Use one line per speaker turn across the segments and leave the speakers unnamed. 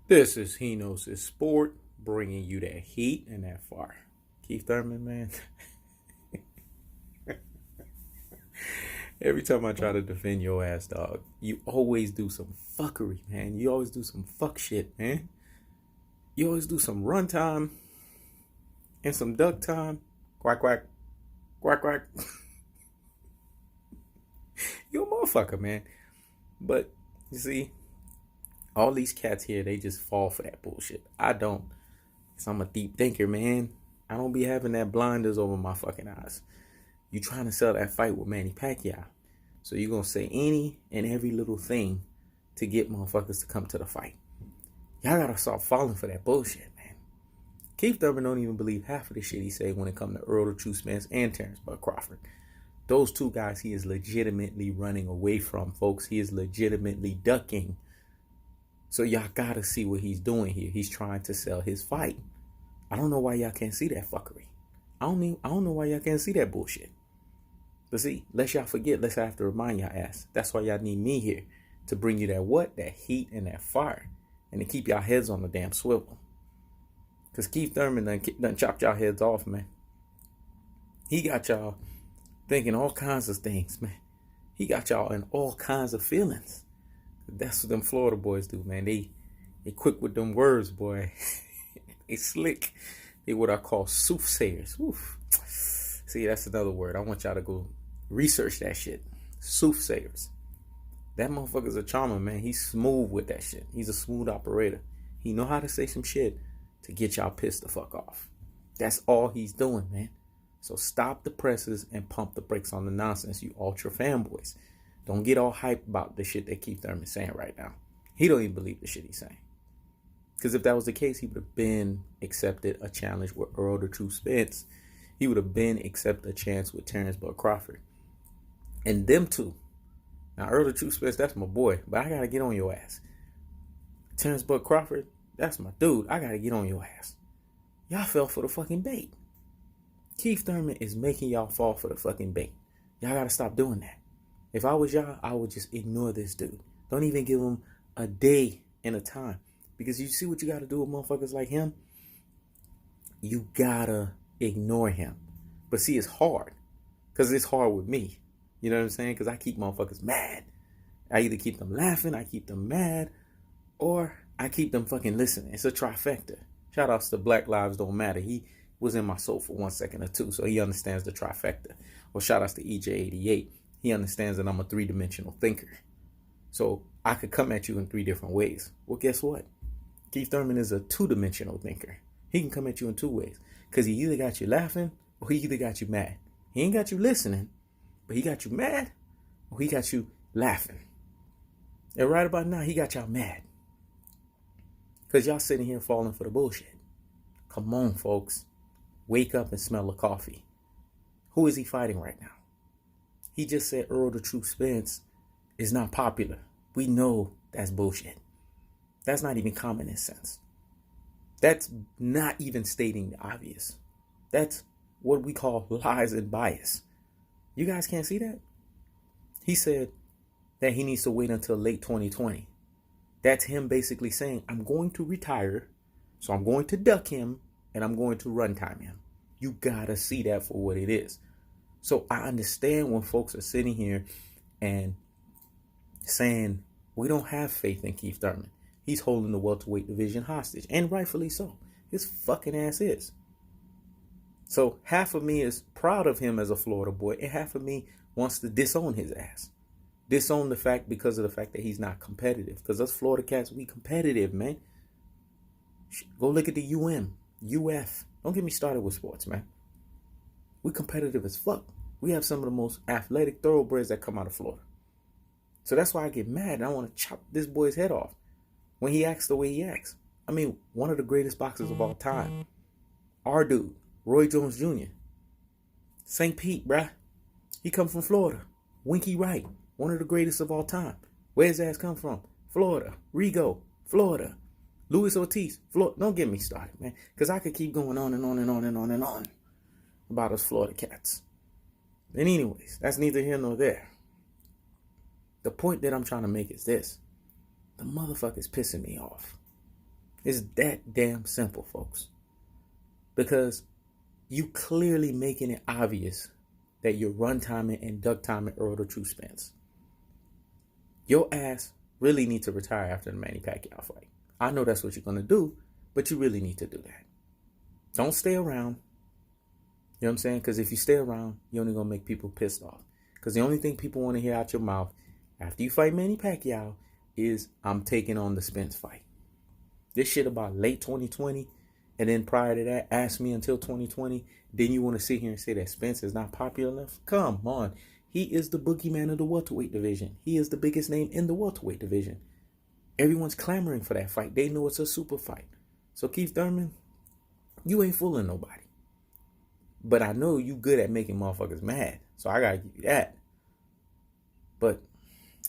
This is He Knows His Sport, bringing you that heat and that fire. Keith Thurman, man. Every time I try to defend your ass, dog, you always do some fuckery, man. You always do some fuck shit, man. You always do some run time and some duck time. Quack, quack, quack, quack. You a motherfucker, man. But, you see, all these cats here, they just fall for that bullshit. I don't. Because I'm a deep thinker, man. I don't be having that blinders over my fucking eyes. You trying to sell that fight with Manny Pacquiao. So you're going to say any and every little thing to get motherfuckers to come to the fight. Y'all got to stop falling for that bullshit, man. Keith Thurman don't even believe half of the shit he say when it comes to Errol Spence and Terrence Crawford. Those two guys he is legitimately running away from, folks. He is legitimately ducking. So y'all got to see what he's doing here. He's trying to sell his fight. I don't know why y'all can't see that fuckery. I don't know why y'all can't see that bullshit. But see, lest y'all forget, let's have to remind y'all ass. That's why y'all need me here to bring you that what? That heat and that fire. And to keep y'all heads on the damn swivel. Because Keith Thurman done chopped y'all heads off, man. He got y'all thinking all kinds of things, man. He got y'all in all kinds of feelings. That's what them Florida boys do, man. They quick with them words, boy. They slick. They what I call soothsayers. Oof. See, that's another word. I want y'all to go research that shit. Soothsayers. That motherfucker's a charmer, man. He's smooth with that shit. He's a smooth operator. He know how to say some shit to get y'all pissed the fuck off. That's all he's doing, man. So stop the presses and pump the brakes on the nonsense, you ultra fanboys. Don't get all hyped about the shit that Keith Thurman's saying right now. He don't even believe the shit he's saying. Because if that was the case, he would have been accepted a challenge with Errol Spence. He would have been accepted a chance with Terrence Crawford. And them two. Now, Errol Spence, that's my boy. But I got to get on your ass. Terrence Crawford, that's my dude. I got to get on your ass. Y'all fell for the fucking bait. Keith Thurman is making y'all fall for the fucking bait. Y'all got to stop doing that. If I was y'all, I would just ignore this dude. Don't even give him a day and a time. Because you see what you got to do with motherfuckers like him? You got to ignore him. But see, it's hard. Because it's hard with me. You know what I'm saying? Because I keep motherfuckers mad. I either keep them laughing, I keep them mad, or I keep them fucking listening. It's a trifecta. Shout outs to Black Lives Don't Matter. He was in my soul for 1 second or two, so he understands the trifecta. Or shout outs to EJ88. He understands that I'm a three-dimensional thinker. So I could come at you in three different ways. Well, guess what? Keith Thurman is a two-dimensional thinker. He can come at you in two ways. Because he either got you laughing or he either got you mad. He ain't got you listening, but he got you mad or he got you laughing. And right about now, he got y'all mad. Because y'all sitting here falling for the bullshit. Come on, folks. Wake up and smell the coffee. Who is he fighting right now? He just said Errol Spence is not popular. We know that's bullshit. That's not even common sense. That's not even stating the obvious. That's what we call lies and bias. You guys can't see that? He said that he needs to wait until late 2020. That's him basically saying, I'm going to retire, so I'm going to duck him, and I'm going to run time him. You gotta see that for what it is. So I understand when folks are sitting here and saying, we don't have faith in Keith Thurman. He's holding the welterweight division hostage, and rightfully so. His fucking ass is. So half of me is proud of him as a Florida boy, and half of me wants to disown his ass. Disown the fact because of the fact that he's not competitive. Because us Florida cats, we competitive, man. Go look at the UF. Don't get me started with sports, man. We competitive as fuck. We have some of the most athletic thoroughbreds that come out of Florida. So that's why I get mad and I want to chop this boy's head off when he acts the way he acts. I mean, one of the greatest boxers of all time. Our dude, Roy Jones Jr. St. Pete, bruh. He come from Florida. Winky Wright, one of the greatest of all time. Where his ass come from? Florida. Rigo, Florida. Luis Ortiz, Florida. Don't get me started, man. Because I could keep going on and on and on and on and on about us Florida cats. And anyways, that's neither here nor there. The point that I'm trying to make is this. The motherfucker's pissing me off. It's that damn simple, folks. Because you clearly making it obvious that you're run timing and duck timing Errol the True Spence. Your ass really need to retire after the Manny Pacquiao fight. I know that's what you're going to do, but you really need to do that. Don't stay around. You know what I'm saying? Because if you stay around, you're only going to make people pissed off. Because the only thing people want to hear out your mouth after you fight Manny Pacquiao is, I'm taking on the Spence fight. This shit about late 2020, and then prior to that, ask me until 2020, then you want to sit here and say that Spence is not popular enough? Come on. He is the boogeyman of the welterweight division. He is the biggest name in the welterweight division. Everyone's clamoring for that fight. They know it's a super fight. So Keith Thurman, you ain't fooling nobody. But I know you good at making motherfuckers mad. So I gotta give you that. But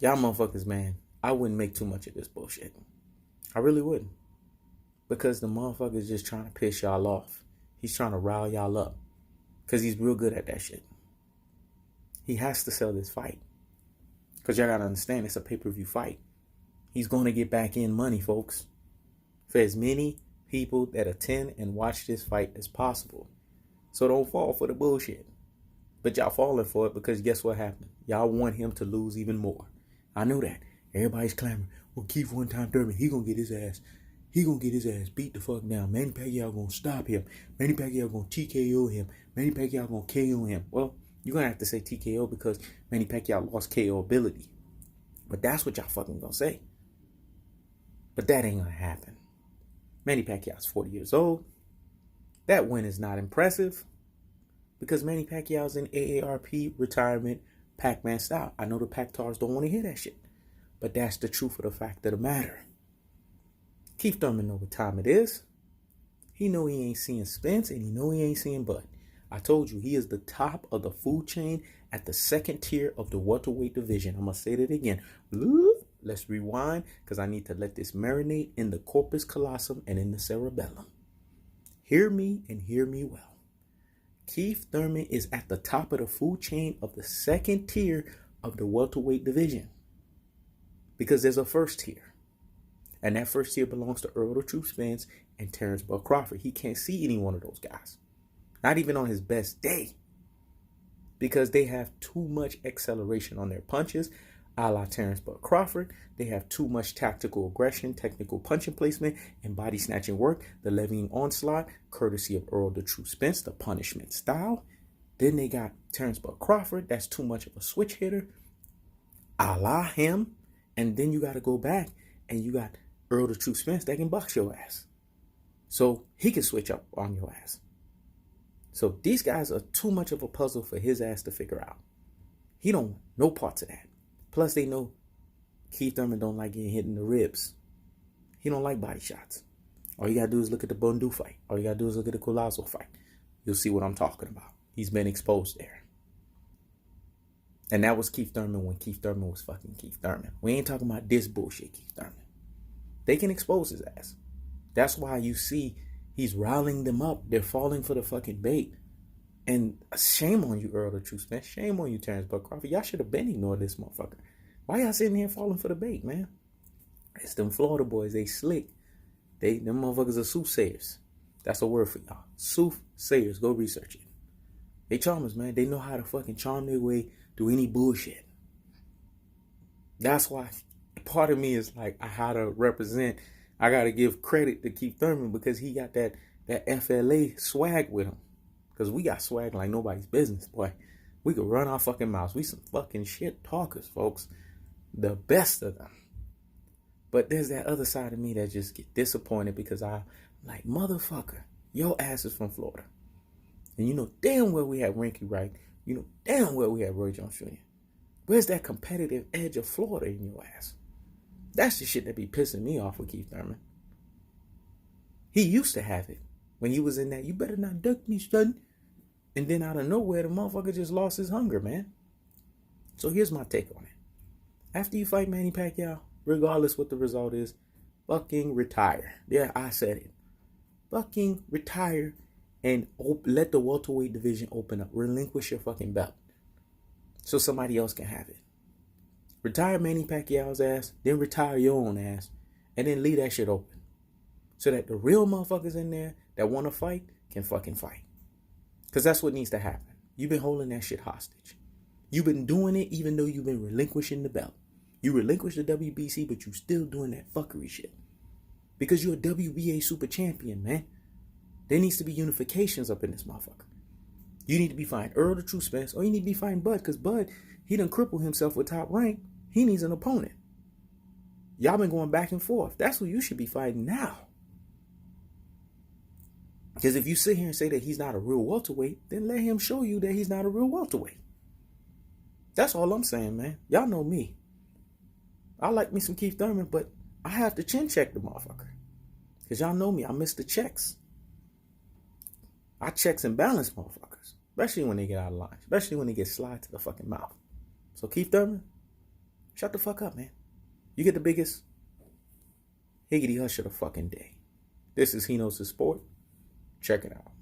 y'all motherfuckers, man, I wouldn't make too much of this bullshit. I really wouldn't. Because the motherfucker's just trying to piss y'all off. He's trying to rile y'all up. Because he's real good at that shit. He has to sell this fight. Because y'all gotta understand, it's a pay-per-view fight. He's going to get back in money, folks. For as many people that attend and watch this fight as possible. So don't fall for the bullshit. But y'all falling for it because guess what happened? Y'all want him to lose even more. I know that. Everybody's clamoring. Well, Keith one time Thurman, he gonna get his ass. He gonna get his ass beat the fuck down. Manny Pacquiao gonna stop him. Manny Pacquiao gonna TKO him. Manny Pacquiao gonna KO him. Well, you're gonna have to say TKO because Manny Pacquiao lost KO ability. But that's what y'all fucking gonna say. But that ain't gonna happen. Manny Pacquiao's 40 years old. That win is not impressive because Manny Pacquiao's in AARP retirement Pac-Man style. I know the Pac-Tars don't want to hear that shit, but that's the truth of the fact of the matter. Keith Thurman know what time it is. He know he ain't seeing Spence and he know he ain't seeing Bud. I told you, he is the top of the food chain at the second tier of the welterweight division. I'm going to say that again. Let's rewind because I need to let this marinate in the corpus callosum and in the cerebellum. Hear me and hear me well. Keith Thurman is at the top of the food chain of the second tier of the welterweight division. Because there's a first tier. And that first tier belongs to Errol the True Spence and Terrence Crawford. He can't see any one of those guys. Not even on his best day. Because they have too much acceleration on their punches. A la Terrence Crawford, they have too much tactical aggression, technical punching placement, and body snatching work. The levying onslaught, courtesy of Errol the True Spence, the punishment style. Then they got Terrence Crawford, that's too much of a switch hitter. A la him. And then you got to go back and you got Errol the True Spence that can box your ass. So he can switch up on your ass. So these guys are too much of a puzzle for his ass to figure out. He don't want no parts of that. Plus, they know Keith Thurman don't like getting hit in the ribs. He don't like body shots. All you got to do is look at the Bundu fight. All you got to do is look at the Collazo fight. You'll see what I'm talking about. He's been exposed there. And that was Keith Thurman when Keith Thurman was fucking Keith Thurman. We ain't talking about this bullshit Keith Thurman. They can expose his ass. That's why you see he's riling them up. They're falling for the fucking bait. And shame on you, Errol the True Spence. Shame on you, Terrence Crawford. Y'all should have been ignored this motherfucker. Why y'all sitting here falling for the bait, man? It's them Florida boys. They slick. Them motherfuckers are soothsayers. That's a word for y'all. Soothsayers. Go research it. They charmers, man. They know how to fucking charm their way through any bullshit. That's why part of me is like, I gotta represent. I gotta give credit to Keith Thurman because he got that FLA swag with him. Because we got swag like nobody's business, boy. We could run our fucking mouths. We some fucking shit talkers, folks. The best of them. But there's that other side of me that just get disappointed because I'm like, motherfucker, your ass is from Florida. And you know damn well we had Rinky Wright. You know damn well we had Roy Jones Jr. Where's that competitive edge of Florida in your ass? That's the shit that be pissing me off with Keith Thurman. He used to have it. When he was in that, you better not duck me, son. And then out of nowhere, the motherfucker just lost his hunger, man. So here's my take on it. After you fight Manny Pacquiao, regardless what the result is, fucking retire. Yeah, I said it. Fucking retire and let the welterweight division open up. Relinquish your fucking belt so somebody else can have it. Retire Manny Pacquiao's ass, then retire your own ass, and then leave that shit open. so that the real motherfuckers in there that want to fight can fucking fight. Because that's what needs to happen. You've been holding that shit hostage. You've been doing it even though you've been relinquishing the belt. You relinquished the WBC, but you still doing that fuckery shit. Because you're a WBA super champion, man. There needs to be unifications up in this motherfucker. You need to be fighting Errol the True Spence, or you need to be fighting Bud, because Bud, he done crippled himself with Top Rank. He needs an opponent. Y'all been going back and forth. That's who you should be fighting now. Because if you sit here and say that he's not a real welterweight, then let him show you that he's not a real welterweight. That's all I'm saying, man. Y'all know me. I like me some Keith Thurman, but I have to chin check the motherfucker. Because y'all know me. I miss the checks. I checks and balance motherfuckers. Especially when they get out of line. Especially when they get slide to the fucking mouth. So Keith Thurman, shut the fuck up, man. You get the biggest higgity hush of the fucking day. This is He Knows the Sport. Check it out.